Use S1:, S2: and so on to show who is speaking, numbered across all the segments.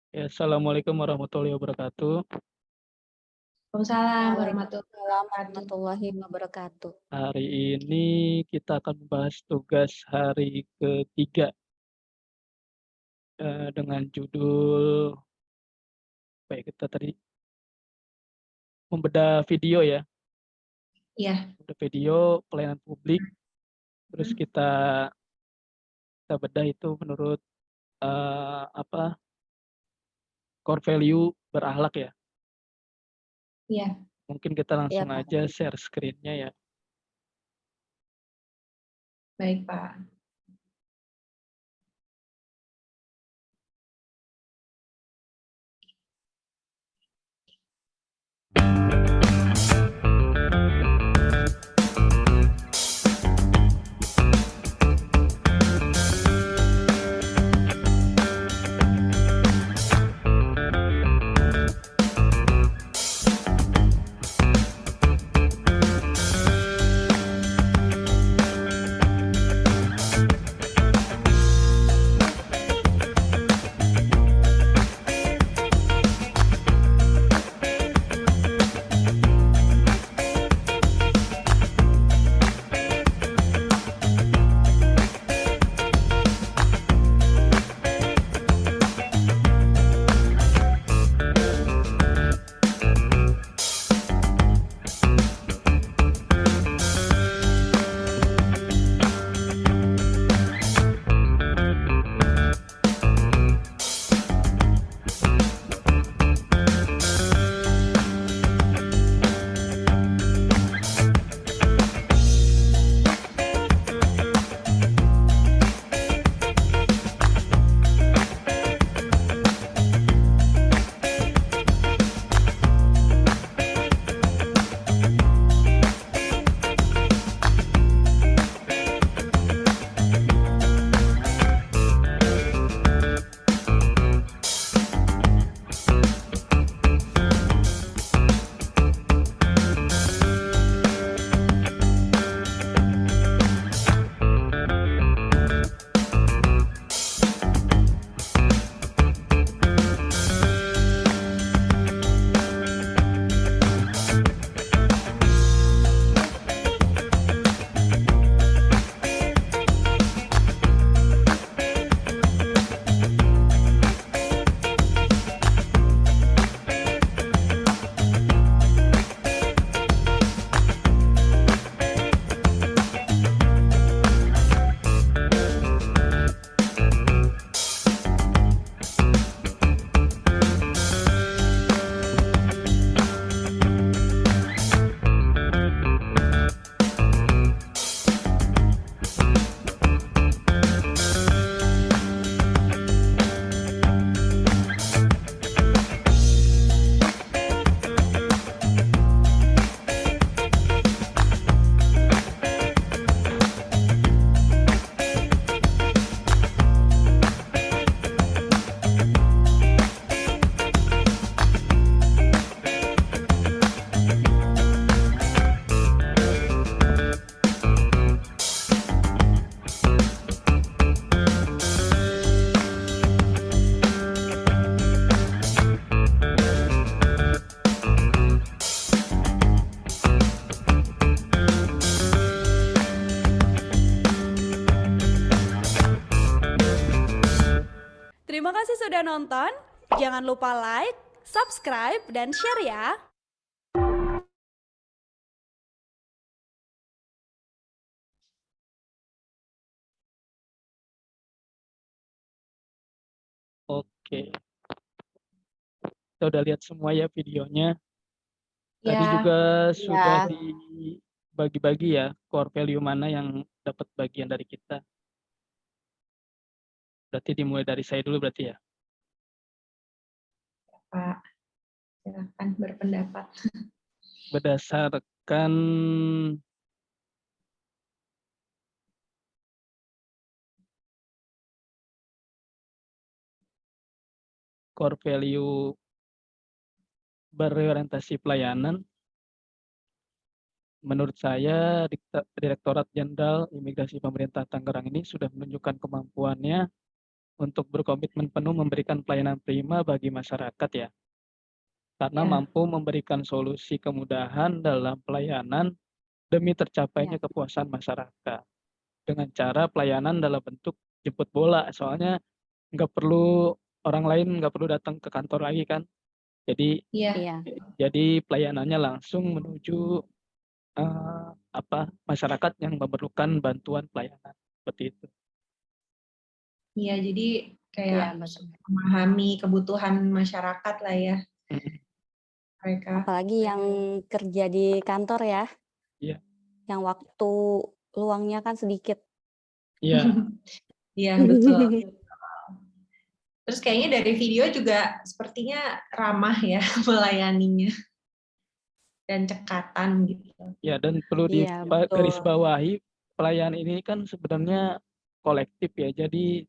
S1: Ya, assalamualaikum warahmatullahi wabarakatuh.
S2: Waalaikumsalam warahmatullahi
S3: Waalaikumsalam
S2: wabarakatuh.
S3: warahmatullahi wabarakatuh.
S1: Hari ini kita akan membahas tugas hari ketiga dengan judul apa ya kita tadi membedah video ya,
S2: Iya.
S1: membedah video pelayanan publik. Terus
S2: Mhm.
S1: kita bedah itu menurut apa core value berakhlak ya.
S2: Iya,
S1: Mungkin kita
S3: Iya,
S1: langsung
S3: Pak.
S1: aja share screen-nya ya.
S2: baik Pak.
S4: Terima kasih sudah nonton. Jangan lupa like, subscribe, dan share ya.
S1: Oke, kita udah lihat semua ya videonya. Tadi
S2: Ya,
S1: juga sudah
S3: Ya,
S1: dibagi-bagi ya core value mana yang dapat bagian dari kita. Berarti dimulai dari saya dulu berarti ya.
S2: Pak. Silakan berpendapat.
S1: Berdasarkan core value berorientasi pelayanan, menurut saya Direktorat Jenderal Imigrasi Pemerintah Tangerang ini sudah menunjukkan kemampuannya untuk berkomitmen penuh memberikan pelayanan prima bagi masyarakat ya, karena
S2: Ya.
S1: mampu memberikan solusi kemudahan dalam pelayanan demi tercapainya
S3: Ya.
S1: kepuasan masyarakat dengan cara pelayanan dalam bentuk jemput bola. Soalnya nggak perlu orang lain nggak perlu datang ke kantor lagi kan. Jadi
S2: Iya.
S3: Iya.
S1: jadi pelayanannya langsung menuju masyarakat yang memerlukan bantuan pelayanan seperti itu.
S2: Iya, jadi kayak
S3: Iya, betul.
S2: memahami kebutuhan masyarakat lah ya mereka.
S3: Apalagi yang kerja di kantor ya,
S1: Iya.
S3: yang waktu luangnya kan sedikit.
S1: Iya.
S2: Iya, betul. Terus kayaknya dari video juga sepertinya ramah ya melayaninya dan cekatan gitu.
S1: Ya, dan perlu
S3: Iya, betul.
S1: digarisbawahi pelayanan ini kan sebenarnya kolektif ya. Jadi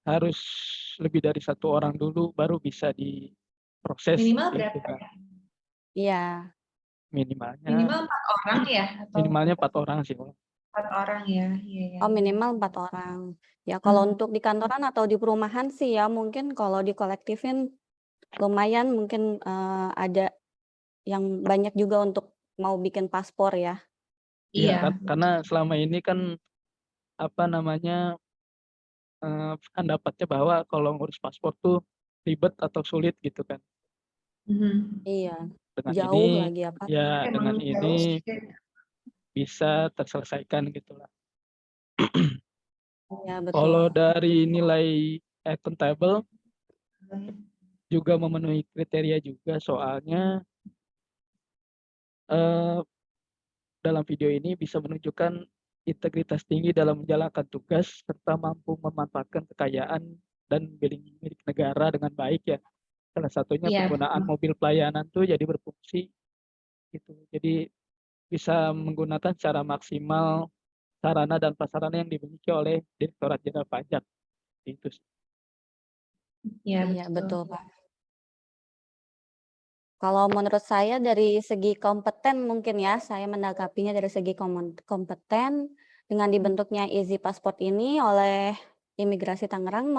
S1: harus lebih dari satu orang dulu baru bisa diproses
S2: Minimal
S1: gitu
S2: berapa
S1: kan.
S2: ya?
S3: Iya.
S1: Minimalnya
S2: Minimal 4 orang ya? Atau
S1: minimalnya 4 orang sih.
S2: 4 orang ya? Iya, ya.
S3: Oh, minimal 4 orang. Ya, kalau untuk di kantoran atau di perumahan sih ya, mungkin kalau dikolektifin lumayan mungkin ada yang banyak juga untuk mau bikin paspor ya.
S1: Iya,
S2: Iya.
S1: karena selama ini kan pendapatnya bahwa kalau ngurus paspor tuh ribet atau sulit gitu kan.
S2: Mhm.
S3: Iya,
S1: Dengan
S3: jauh
S1: ini
S3: lagi apa.
S1: ya dengan
S2: Emang jauh
S1: ini
S2: sih.
S1: bisa terselesaikan gitulah.
S3: Iya,
S1: Kalau
S3: betul.
S1: dari nilai accountable juga memenuhi kriteria juga, soalnya dalam video ini bisa menunjukkan integritas tinggi dalam menjalankan tugas serta mampu memanfaatkan kekayaan dan milik negara dengan baik ya. Salah satunya
S2: Iya.
S1: penggunaan mobil pelayanan tuh jadi berfungsi gitu. Jadi bisa menggunakan secara maksimal sarana dan prasarana yang dimiliki oleh Direktorat Jenderal Pajak. Itu sih.
S2: Iya,
S3: Iya,
S2: betul.
S3: betul, Pak. Kalau menurut saya dari segi kompeten mungkin ya, saya menanggapinya dari segi kompeten dengan dibentuknya Easy Passport ini oleh Imigrasi Tangerang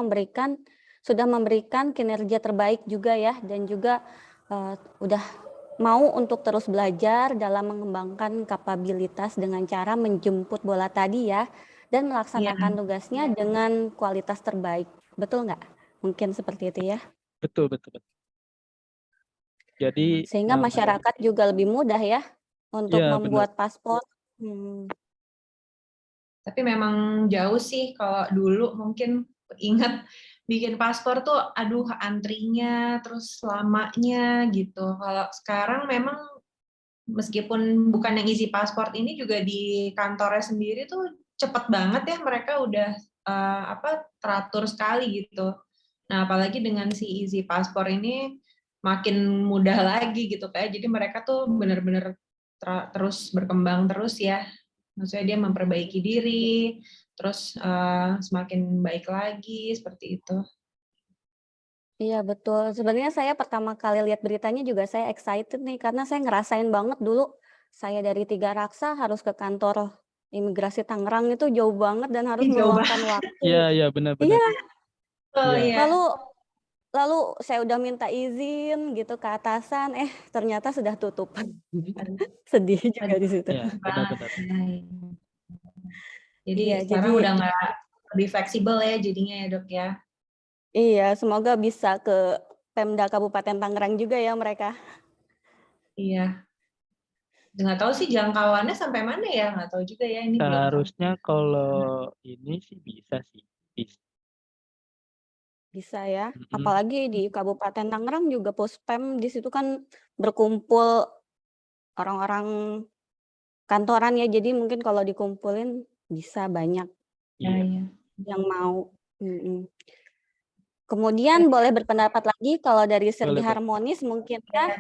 S3: sudah memberikan kinerja terbaik juga ya, dan juga udah mau untuk terus belajar dalam mengembangkan kapabilitas dengan cara menjemput bola tadi ya, dan melaksanakan tugasnya dengan kualitas terbaik. Betul nggak? Mungkin seperti itu ya.
S1: Betul. Jadi
S3: Sehingga masyarakat juga lebih mudah ya untuk
S1: ya,
S3: membuat paspor.
S2: Tapi memang jauh sih kalau dulu mungkin ingat bikin paspor tuh aduh antrinya terus lamanya gitu. Kalau sekarang memang meskipun bukan yang Easy Passport ini juga di kantornya sendiri tuh cepet banget ya mereka udah teratur sekali gitu. Nah, apalagi dengan si Easy Passport ini makin mudah lagi gitu kayak jadi mereka tuh benar-benar terus berkembang terus ya. Maksudnya dia memperbaiki diri, terus semakin baik lagi seperti itu.
S3: Iya betul. Sebenarnya saya pertama kali lihat beritanya juga saya excited nih karena saya ngerasain banget dulu saya dari Tiga Raksa harus ke kantor Imigrasi Tangerang itu jauh banget dan harus
S2: Jauh
S3: meluangkan waktu.
S1: Iya, benar-benar.
S3: Iya.
S2: Oh
S1: Iya.
S2: iya.
S3: Lalu saya udah minta izin gitu ke atasan, ternyata sudah tutup. Sedih juga di situ.
S1: Iya, benar-benar.
S2: Jadi
S3: Iya,
S2: sekarang
S3: jadi
S2: udah nggak lebih fleksibel ya jadinya ya dok ya.
S3: iya, semoga bisa ke Pemda Kabupaten Tangerang juga ya mereka.
S2: Iya. Nggak tahu sih jangkauannya sampai mana ya, nggak tahu juga ya ini belum.
S1: Seharusnya kalau ini sih bisa sih.
S3: Bisa ya, apalagi di Kabupaten Tangerang juga Puspem di situ kan berkumpul orang-orang kantoran ya, jadi mungkin kalau dikumpulin bisa banyak
S2: Iya.
S3: yang mau. Kemudian boleh berpendapat lagi kalau dari segi
S1: Boleh.
S3: harmonis mungkin ya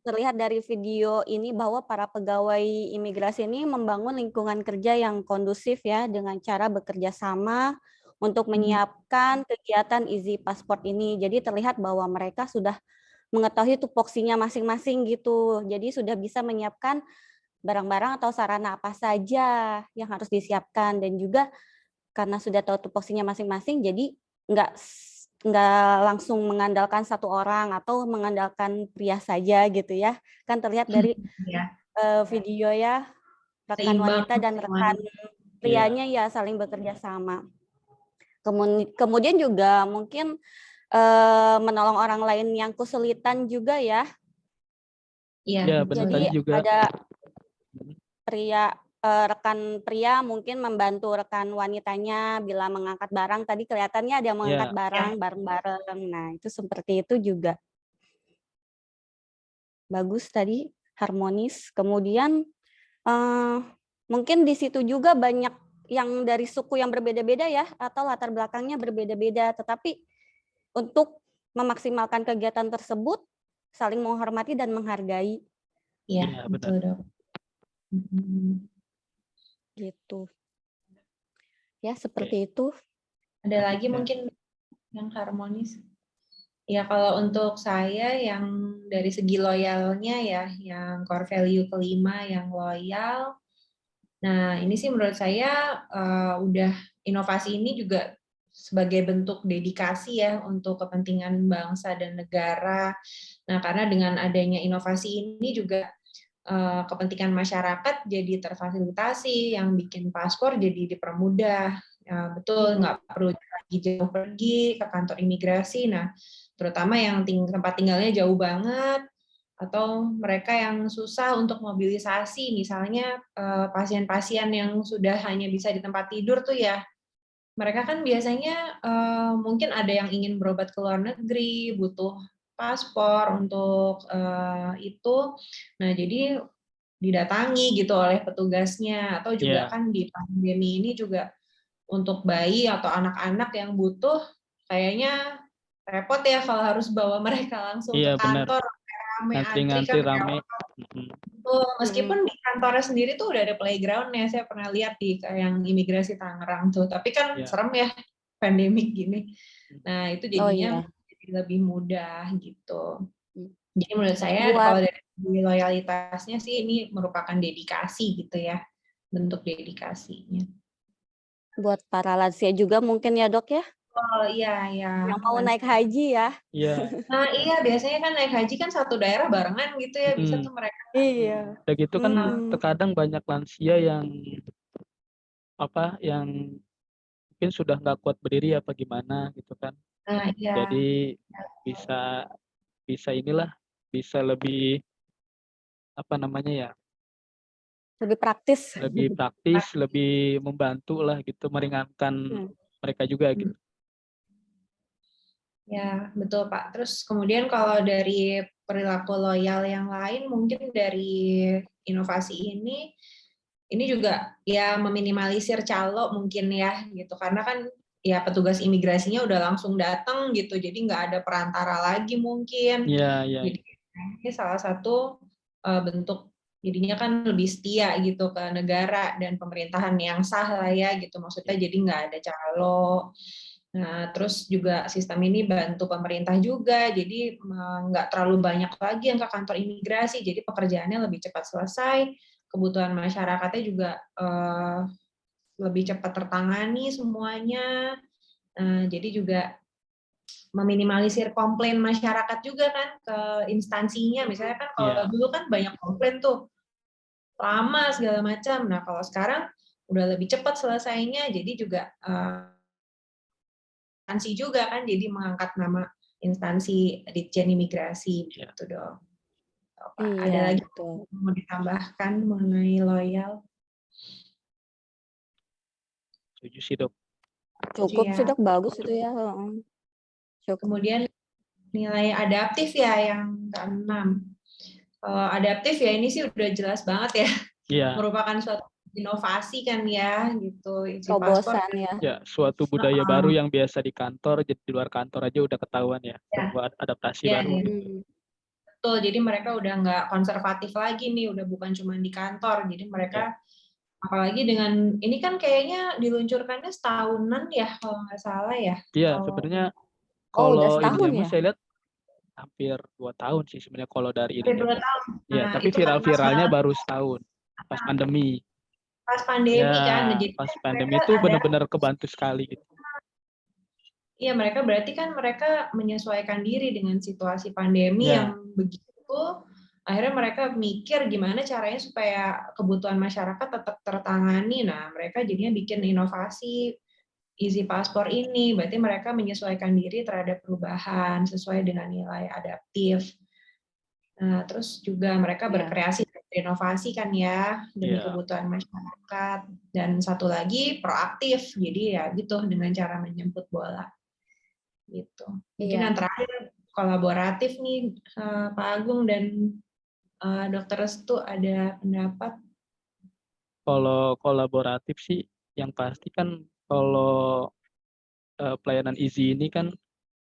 S3: terlihat dari video ini bahwa para pegawai imigrasi ini membangun lingkungan kerja yang kondusif ya dengan cara bekerja sama untuk menyiapkan kegiatan Easy Passport ini. Jadi terlihat bahwa mereka sudah mengetahui tupoksinya masing-masing gitu. Jadi sudah bisa menyiapkan barang-barang atau sarana apa saja yang harus disiapkan dan juga karena sudah tahu tupoksinya masing-masing jadi nggak langsung mengandalkan satu orang atau mengandalkan pria saja gitu ya. Kan terlihat dari
S2: Ya,
S3: video ya, rekan
S2: seimbang
S3: wanita dan rekan
S2: semuanya.
S3: prianya ya saling bekerja sama. Kemudian juga mungkin menolong orang lain yang kesulitan juga ya.
S2: Iya,
S1: Ya,
S2: betul.
S1: benar tadi
S3: Jadi
S1: juga.
S3: ada rekan pria mungkin membantu rekan wanitanya bila mengangkat barang. Tadi kelihatannya ada yang mengangkat
S1: Ya,
S3: barang bareng-bareng. Nah, itu seperti itu juga bagus tadi, harmonis. Kemudian mungkin di situ juga banyak yang dari suku yang berbeda-beda ya, atau latar belakangnya berbeda-beda. Tetapi untuk memaksimalkan kegiatan tersebut, saling menghormati dan menghargai
S2: Iya,
S1: Iya,
S2: betul
S1: benar.
S2: dong. Mhm.
S3: gitu. Ya, seperti itu.
S2: Ada lagi
S1: Selanjutnya.
S2: mungkin yang harmonis? Ya, kalau untuk saya yang dari segi loyalnya ya, yang core value kelima yang loyal. Nah, ini sih menurut saya udah inovasi ini juga sebagai bentuk dedikasi ya untuk kepentingan bangsa dan negara. Nah, karena dengan adanya inovasi ini juga kepentingan masyarakat jadi terfasilitasi, yang bikin paspor jadi dipermudah. Ya, betul, nggak perlu lagi jauh pergi ke kantor imigrasi. Nah, terutama yang tempat tinggalnya jauh banget, atau mereka yang susah untuk mobilisasi, misalnya pasien-pasien yang sudah hanya bisa di tempat tidur tuh ya, mereka kan biasanya mungkin ada yang ingin berobat ke luar negeri, butuh paspor untuk itu. Nah, jadi didatangi gitu oleh petugasnya, atau juga
S1: Iya,
S2: kan di pandemi ini juga untuk bayi atau anak-anak yang butuh, kayaknya repot ya kalau harus bawa mereka langsung ke
S1: iya benar.
S2: kantor, rame antri
S1: Ngantri-ngantri
S2: kan.
S1: rame. Mhm.
S2: Meskipun di kantornya sendiri tuh udah ada playground-nya, saya pernah lihat di yang imigrasi Tangerang tuh, tapi kan
S1: Iya.
S2: serem ya pandemik gini. Nah, itu
S3: Oh
S2: jadinya
S3: iya.
S2: jadi lebih mudah gitu.
S3: Hmm.
S2: Jadi menurut saya
S3: Buat
S2: kalau dari segi loyalitasnya sih ini merupakan dedikasi gitu ya, bentuk dedikasinya.
S3: buat para lansia juga mungkin ya, Dok ya,
S2: Oh iya, iya.
S3: yang mau naik haji ya.
S1: Iya.
S2: Nah iya, biasanya kan naik haji kan satu daerah barengan gitu ya, bisa
S1: Mhm.
S2: tuh mereka.
S3: Iya.
S1: Udah gitu kan
S3: Mhm.
S1: terkadang banyak lansia yang yang mungkin sudah nggak kuat berdiri apa gimana gitu kan.
S2: Nah iya.
S1: Jadi bisa bisa inilah bisa lebih apa namanya ya,
S3: Lebih praktis.
S1: lebih praktis, lebih membantu lah gitu, meringankan
S3: Hmm.
S1: mereka juga gitu.
S2: Ya, betul Pak. Terus kemudian kalau dari perilaku loyal yang lain, mungkin dari inovasi ini juga ya meminimalisir calo mungkin ya gitu. Karena kan ya petugas imigrasinya udah langsung datang gitu, jadi nggak ada perantara lagi mungkin.
S1: Iya, iya.
S2: Jadi ini salah satu bentuk jadinya kan lebih setia gitu ke negara dan pemerintahan yang sah lah ya gitu. Maksudnya jadi nggak ada calo. Nah, terus juga sistem ini bantu pemerintah juga, jadi nggak terlalu banyak lagi yang ke kantor imigrasi, jadi pekerjaannya lebih cepat selesai, kebutuhan masyarakatnya juga lebih cepat tertangani semuanya. Jadi juga meminimalisir komplain masyarakat juga kan ke instansinya, misalnya kan kalau
S1: Iya.
S2: dulu kan banyak komplain tuh, lama segala macam. Nah, kalau sekarang udah lebih cepat selesainya, jadi juga instansi juga kan, jadi mengangkat nama instansi Ditjen Imigrasi
S1: Iya.
S2: gitu dong.
S3: Iya,
S2: Ada lagi
S3: betul.
S2: yang mau ditambahkan mengenai loyal?
S1: Setuju sih, Dok.
S3: Cukup sih,
S2: Ya.
S3: Dok, bagus itu ya. Cukup.
S2: Kemudian nilai adaptif ya yang keenam. Kalau adaptif ya ini sih udah jelas banget ya,
S1: Iya.
S2: merupakan suatu inovasi kan ya gitu. Isi paspor
S3: Terobosan ya.
S1: Ya, suatu budaya baru yang biasa di kantor, jadi di luar kantor aja udah ketahuan ya,
S2: ya,
S1: sebuah adaptasi
S2: ya,
S1: baru
S2: ya.
S1: gitu.
S2: Betul, jadi mereka udah nggak konservatif lagi nih, udah bukan cuma di kantor. Jadi mereka, apalagi dengan, ini kan kayaknya diluncurkannya setahunan ya, kalau nggak salah ya.
S1: Iya,
S2: Kalau
S1: sebenarnya
S3: Oh, udah
S1: kalau
S3: setahun
S1: ininya
S3: ya?
S1: saya lihat hampir 2 tahun sih sebenarnya kalau dari
S2: hampir
S1: ininya.
S2: 2 tahun.
S1: Iya,
S2: Nah,
S1: tapi
S2: itu kan pas
S1: viral-viralnya
S2: banget
S1: baru setahun, pas pandemi.
S2: pas pandemi
S1: Ya,
S2: kan. Nah, jadi
S1: pas
S2: kan
S1: pandemi
S2: mereka
S1: itu
S2: ada
S1: benar-benar kebantu sekali gitu.
S2: Iya, mereka berarti kan mereka menyesuaikan diri dengan situasi pandemi
S1: Ya,
S2: yang begitu. Akhirnya mereka mikir gimana caranya supaya kebutuhan masyarakat tetap tertangani. Nah, mereka jadinya bikin inovasi Easy Passport ini. Berarti mereka menyesuaikan diri terhadap perubahan sesuai dengan nilai adaptif. Nah, terus juga mereka
S3: Ya,
S2: berkreasi dan berinovasi kan ya demi
S1: ya,
S2: kebutuhan masyarakat. Dan satu lagi proaktif. Jadi ya gitu dengan cara menjemput bola gitu. Mungkin yang
S3: iya.
S2: terakhir kolaboratif nih Pak Agung dan Dokter Restu ada pendapat?
S1: kalau kolaboratif sih yang pasti kan kalau pelayanan Easy ini kan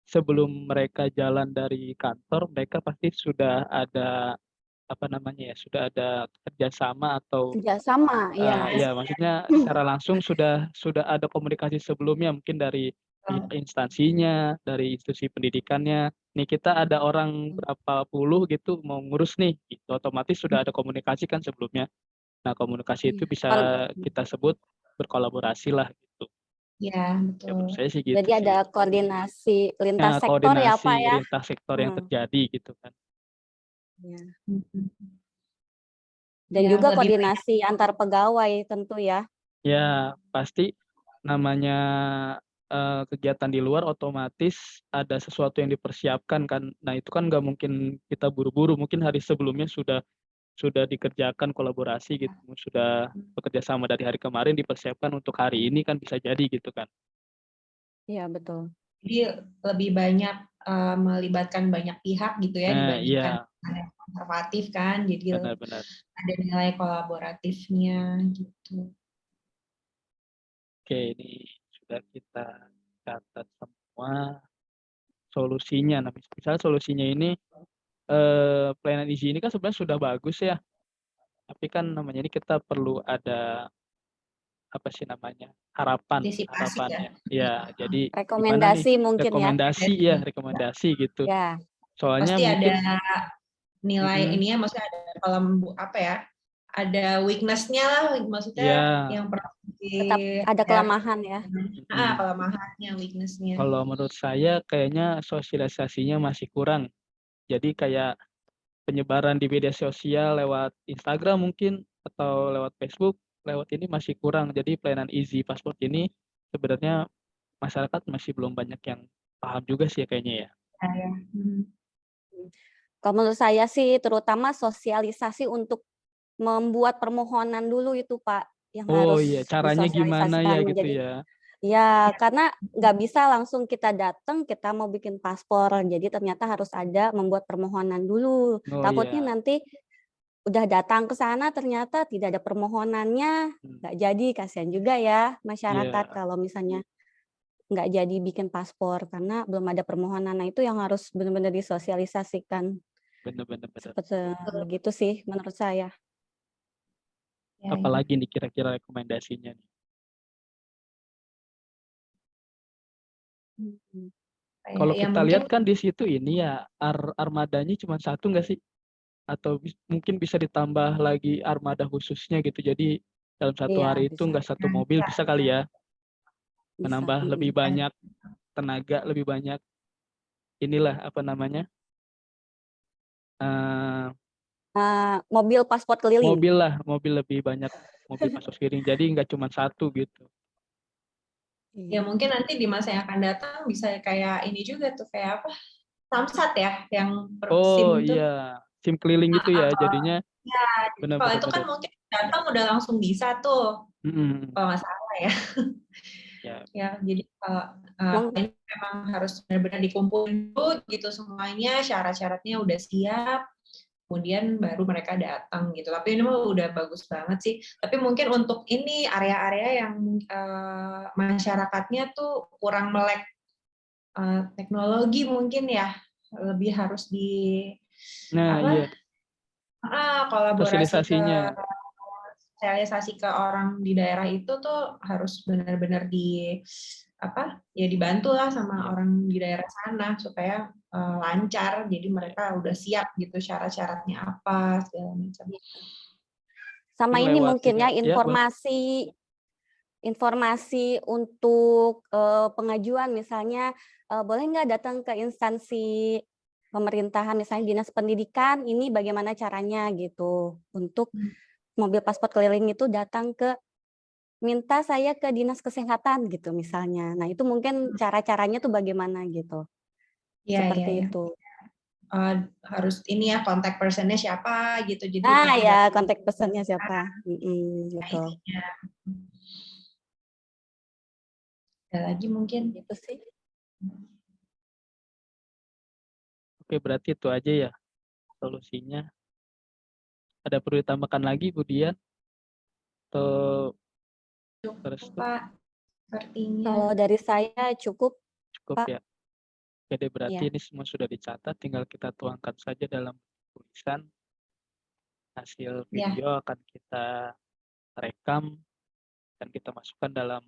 S1: sebelum mereka jalan dari kantor, mereka pasti sudah ada apa namanya ya, sudah ada kerjasama atau
S3: Kerjasama, ya.
S1: ya maksudnya secara langsung sudah ada komunikasi sebelumnya mungkin dari pihak instansinya, dari institusi pendidikannya. Nih kita ada orang berapa puluh gitu mau ngurus nih, gitu. Otomatis sudah ada komunikasi kan sebelumnya. Nah komunikasi itu
S3: Iya.
S1: bisa kita sebut berkolaborasi lah gitu.
S2: Ya,
S1: Ya menurut
S2: betul.
S1: saya sih gitu
S3: Jadi
S1: sih.
S3: ada koordinasi lintas
S1: Nah,
S3: sektor ya, Pak
S1: koordinasi
S3: ya?
S1: lintas sektor yang
S3: Hmm,
S1: terjadi gitu kan.
S3: iya.
S2: Mhm.
S3: Dan
S2: Ya,
S3: juga
S2: lebih banyak.
S3: koordinasi antar pegawai tentu ya.
S1: Ya, pasti namanya kegiatan di luar otomatis ada sesuatu yang dipersiapkan kan. Nah, itu kan nggak mungkin kita buru-buru, mungkin hari sebelumnya sudah dikerjakan kolaborasi gitu, sudah bekerja sama dari hari kemarin dipersiapkan untuk hari ini kan bisa jadi gitu kan.
S3: Iya, betul.
S2: Jadi lebih banyak melibatkan banyak pihak gitu ya
S1: Nah,
S2: dibandingkan
S1: iya,
S2: yang konservatif kan. Jadi
S1: benar-benar.
S2: ada nilai kolaboratifnya gitu.
S1: Oke, ini sudah kita catat semua solusinya. Nah, misalnya solusinya ini pelayanan Easy ini kan sebenarnya sudah bagus ya, tapi kan namanya ini kita perlu ada apa sih namanya,
S2: Antisipasi ya.
S1: harapannya. Ya, jadi gimana nih
S3: Rekomendasi mungkin ya.
S1: rekomendasi gitu.
S3: Ya,
S1: Soalnya
S2: Pasti ada
S1: mungkin
S2: nilai
S1: mhm,
S2: ini ya, maksudnya ada kolom apa ya? Ada weakness-nya lah, maksudnya
S1: iya,
S2: yang perlu
S3: tetap ada
S2: dihadapi.
S3: kelemahan ya.
S1: mhm.
S2: Kelemahannya, weakness-nya.
S1: Kalau menurut saya kayaknya sosialisasinya masih kurang. Jadi kayak penyebaran di media sosial lewat Instagram mungkin atau lewat Facebook, lewat ini masih kurang. Jadi pelayanan Easy Passport ini sebenarnya masyarakat masih belum banyak yang paham juga sih ya kayaknya ya.
S2: Ya.
S3: Kalau menurut saya sih terutama sosialisasi untuk membuat permohonan dulu itu Pak, yang
S1: Oh iya,
S3: harus
S1: caranya gimana ya
S3: disosialisasikan
S1: gitu
S3: menjadi
S1: ya?
S3: ya, karena nggak bisa langsung kita datang, kita mau bikin paspor. Jadi ternyata harus ada membuat permohonan dulu.
S1: Oh
S3: Takutnya
S1: iya,
S3: nanti udah datang ke sana ternyata tidak ada permohonannya,
S1: mmm,
S3: nggak jadi, kasihan juga ya masyarakat
S1: iya,
S3: kalau misalnya nggak jadi bikin paspor karena belum ada permohonan. Nah, itu yang harus benar-benar disosialisasikan.
S1: bener bener bener.
S3: Seperti begitu sih menurut saya.
S2: Ya, ya.
S1: Apalagi nih kira-kira rekomendasinya nih?
S3: Mhm.
S1: Kalau
S2: Ya
S1: kita
S2: mungkin
S1: lihat kan di situ ini ya, armadanya cuma satu nggak sih? Atau mungkin bisa ditambah lagi armada khususnya gitu, jadi dalam satu
S3: Iya
S1: hari itu
S3: bisa
S1: nggak satu mobil,
S2: bisa.
S1: bisa kali ya?
S3: bisa,
S1: Menambah lebih
S3: mhm.
S1: banyak tenaga, lebih banyak inilah, apa namanya, eee,
S3: Mobil paspor keliling.
S1: mobil lebih banyak mobil masuk skiring, jadi nggak cuma satu gitu.
S2: Ya
S3: Iya.
S2: mungkin nanti di masa yang akan datang bisa kayak ini juga tuh kayak apa? Samsat ya yang per
S1: Oh
S2: SIM tuh.
S1: iya, SIM keliling gitu ya jadinya,
S2: Ya, jadi
S1: bener
S2: kalau
S1: bener
S2: itu kan
S1: bener,
S2: mungkin datang udah langsung bisa tuh
S1: mhm,
S2: kalau nggak salah ya.
S1: ya
S2: Ya, jadi kalau
S3: Mung
S2: ini memang harus benar-benar dikumpulin dulu gitu semuanya, syarat-syaratnya udah siap, kemudian baru mereka datang gitu. Tapi ini mah udah bagus banget sih. Tapi mungkin untuk ini area-area yang masyarakatnya tuh kurang melek teknologi mungkin ya, lebih harus di
S1: nah
S2: apa?
S1: iya,
S2: Kolaborasi ke
S1: sosialisasinya,
S2: sosialisasi ke orang di daerah itu tuh harus benar-benar di apa ya dibantu lah sama
S1: iya,
S2: orang di daerah sana supaya lancar jadi
S1: iya,
S2: mereka udah siap gitu syarat-syaratnya apa segala macam.
S3: sama
S1: mungkin
S3: ini
S1: lewat
S3: mungkin
S1: ini
S3: ya
S1: ya boleh,
S3: informasi informasi untuk pengajuan, misalnya boleh nggak datang ke instansi pemerintahan, misalnya dinas pendidikan, ini bagaimana caranya gitu untuk mobil paspor keliling itu datang ke minta saya ke dinas kesehatan gitu misalnya. Nah itu mungkin cara-caranya tuh bagaimana gitu,
S2: Iya, iya,
S3: seperti
S2: iya.
S3: itu.
S2: Harus ini ya, kontak personnya siapa gitu. Jadi
S3: Nah
S2: nanti
S3: ya, kontak personnya siapa? Betul.
S2: ininya. Ada lagi mungkin?
S3: Gitu sih.
S1: Oke, berarti itu aja ya solusinya. Ada perlu ditambahkan lagi, Bu Dian? Atau terus
S2: Pak, sepertinya.
S3: Kalau dari saya cukup,
S1: cukup
S3: Pak.
S1: ya? Jadi berarti
S3: Ya.
S1: ini semua sudah dicatat, tinggal kita tuangkan saja dalam tulisan. Hasil
S2: Ya.
S1: video akan kita rekam dan kita masukkan dalam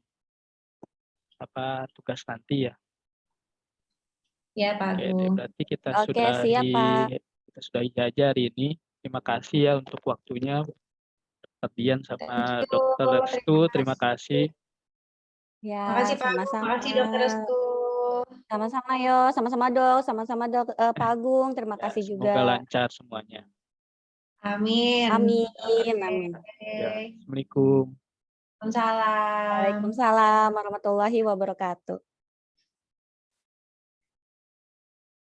S1: tugas nanti ya.
S2: Ya, Pak
S1: Oke,
S2: Agung.
S1: berarti kita
S3: Oke, siap, Pak.
S1: sudahi aja hari ini. Terima kasih ya untuk waktunya, Dr. Dian sama
S2: Thank you.
S1: Dr. Restu. Terima kasih.
S3: Ya,
S2: Makasih Pak Agung,
S3: sama-sama.
S2: makasih Dokter Restu.
S3: Sama-sama yo, sama-sama Dok, sama-sama Dok Pak Agung. Terima
S1: Ya,
S3: kasih
S1: semoga
S3: juga.
S1: lancar semuanya.
S2: Amin.
S3: Amin,
S2: Oke.
S3: amin.
S1: Ya, Assalamualaikum.
S2: Waalaikumsalam.
S3: Waalaikumsalam warahmatullahi wabarakatuh.